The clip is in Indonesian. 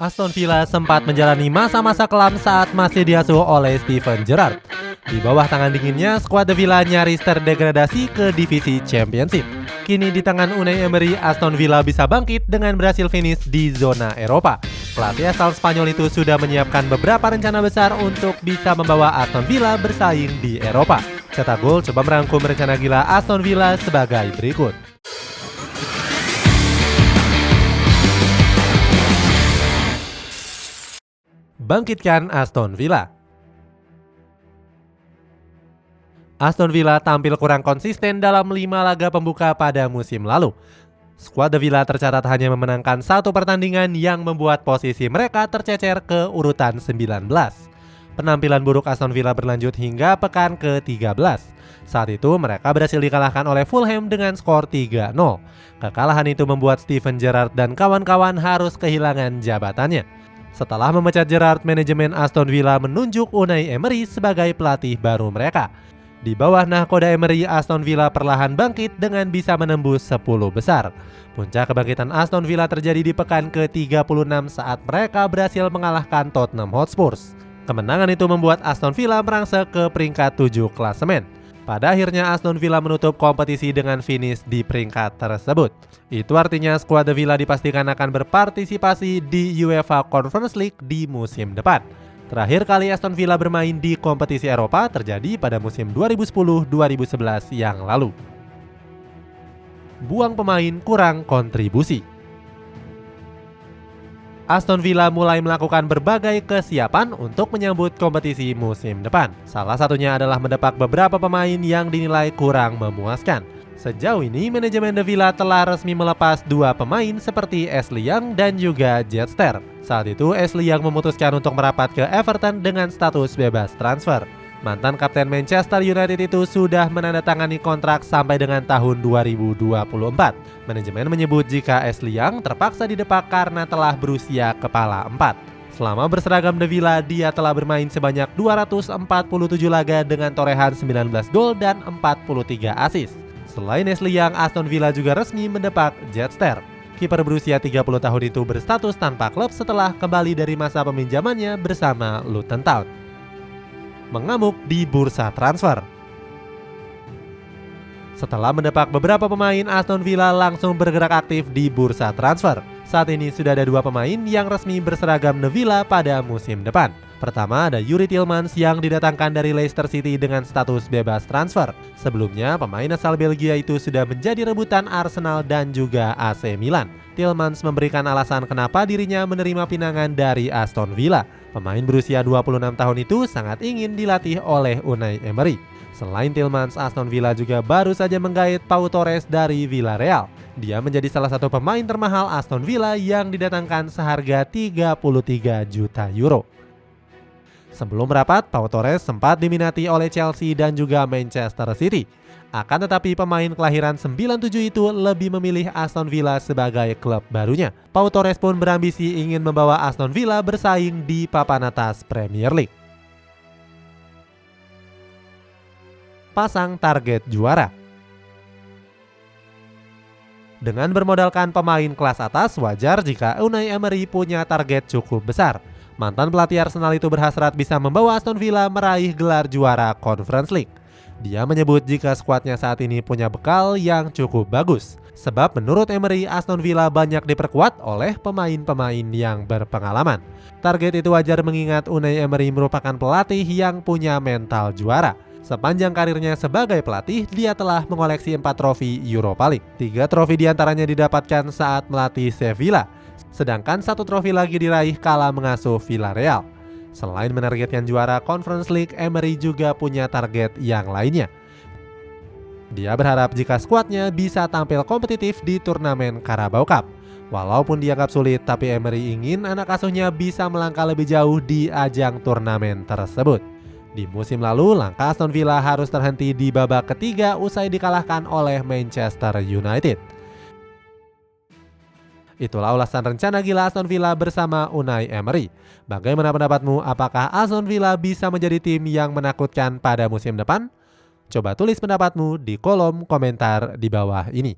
Aston Villa sempat menjalani masa-masa kelam saat masih diasuh oleh Steven Gerrard. Di bawah tangan dinginnya, skuad The Villa nyaris terdegradasi ke divisi Championship. Kini di tangan Unai Emery, Aston Villa bisa bangkit dengan berhasil finish di zona Eropa. Pelatih asal Spanyol itu sudah menyiapkan beberapa rencana besar untuk bisa membawa Aston Villa bersaing di Eropa. Cetak Gol coba merangkum rencana gila Aston Villa sebagai berikut. Bangkitkan Aston Villa. Aston Villa tampil kurang konsisten dalam 5 laga pembuka pada musim lalu. Skuad The Villa tercatat hanya memenangkan 1 pertandingan yang membuat posisi mereka tercecer ke urutan 19. Penampilan buruk Aston Villa berlanjut hingga pekan ke-13. Saat itu mereka berhasil dikalahkan oleh Fulham dengan skor 3-0. Kekalahan itu membuat Steven Gerrard dan kawan-kawan harus kehilangan jabatannya. Setelah memecat Gerrard, manajemen Aston Villa menunjuk Unai Emery sebagai pelatih baru mereka. Di bawah nahkoda Emery, Aston Villa perlahan bangkit dengan bisa menembus 10 besar. Puncak kebangkitan Aston Villa terjadi di pekan ke-36 saat mereka berhasil mengalahkan Tottenham Hotspur. Kemenangan itu membuat Aston Villa merangsek ke peringkat 7 klasemen. Pada akhirnya Aston Villa menutup kompetisi dengan finish di peringkat tersebut. Itu artinya skuad The Villa dipastikan akan berpartisipasi di UEFA Conference League di musim depan. Terakhir kali Aston Villa bermain di kompetisi Eropa terjadi pada musim 2010-2011 yang lalu. Buang pemain kurang kontribusi. Aston Villa mulai melakukan berbagai kesiapan untuk menyambut kompetisi musim depan. Salah satunya adalah mendepak beberapa pemain yang dinilai kurang memuaskan. Sejauh ini, manajemen The Villa telah resmi melepas 2 pemain seperti Ashley Young dan juga Jetstar. Saat itu, Ashley Young memutuskan untuk merapat ke Everton dengan status bebas transfer. Mantan kapten Manchester United itu sudah menandatangani kontrak sampai dengan tahun 2024. Manajemen menyebut jika Ashley Young terpaksa didepak karena telah berusia kepala 4. Selama berseragam The Villa, dia telah bermain sebanyak 247 laga dengan torehan 19 gol dan 43 assist. Selain Ashley Young, Aston Villa juga resmi mendepak Jetstar. Kiper berusia 30 tahun itu berstatus tanpa klub setelah kembali dari masa peminjamannya bersama Luton Town. Mengamuk di bursa transfer. Setelah mendepak beberapa pemain, Aston Villa langsung bergerak aktif di bursa transfer. Saat ini sudah ada 2 pemain yang resmi berseragam The Villa pada musim depan. Pertama ada Youri Tielemans yang didatangkan dari Leicester City dengan status bebas transfer. Sebelumnya, pemain asal Belgia itu sudah menjadi rebutan Arsenal dan juga AC Milan. Tielemans memberikan alasan kenapa dirinya menerima pinangan dari Aston Villa. Pemain berusia 26 tahun itu sangat ingin dilatih oleh Unai Emery. Selain Tielemans, Aston Villa juga baru saja menggait Pau Torres dari Villarreal. Dia menjadi salah satu pemain termahal Aston Villa yang didatangkan seharga 33 juta euro. Sebelum merapat, Pau Torres sempat diminati oleh Chelsea dan juga Manchester City. Akan tetapi pemain kelahiran 97 itu lebih memilih Aston Villa sebagai klub barunya. Pau Torres pun berambisi ingin membawa Aston Villa bersaing di papan atas Premier League. Pasang target juara. Dengan bermodalkan pemain kelas atas, wajar jika Unai Emery punya target cukup besar. Mantan pelatih Arsenal itu berhasrat bisa membawa Aston Villa meraih gelar juara Conference League. Dia menyebut jika skuadnya saat ini punya bekal yang cukup bagus. Sebab menurut Emery, Aston Villa banyak diperkuat oleh pemain-pemain yang berpengalaman. Target itu wajar mengingat Unai Emery merupakan pelatih yang punya mental juara. Sepanjang karirnya sebagai pelatih, dia telah mengoleksi 4 trofi Europa League. 3 trofi diantaranya didapatkan saat melatih Sevilla. Sedangkan 1 trofi lagi diraih kala mengasuh Villarreal. Selain menargetkan juara Conference League, Emery juga punya target yang lainnya. Dia berharap jika skuadnya bisa tampil kompetitif di turnamen Carabao Cup. Walaupun dianggap sulit, tapi Emery ingin anak asuhnya bisa melangkah lebih jauh di ajang turnamen tersebut. Di musim lalu, langkah Aston Villa harus terhenti di babak ketiga usai dikalahkan oleh Manchester United. Itulah ulasan rencana gila Aston Villa bersama Unai Emery. Bagaimana pendapatmu? Apakah Aston Villa bisa menjadi tim yang menakutkan pada musim depan? Coba tulis pendapatmu di kolom komentar di bawah ini.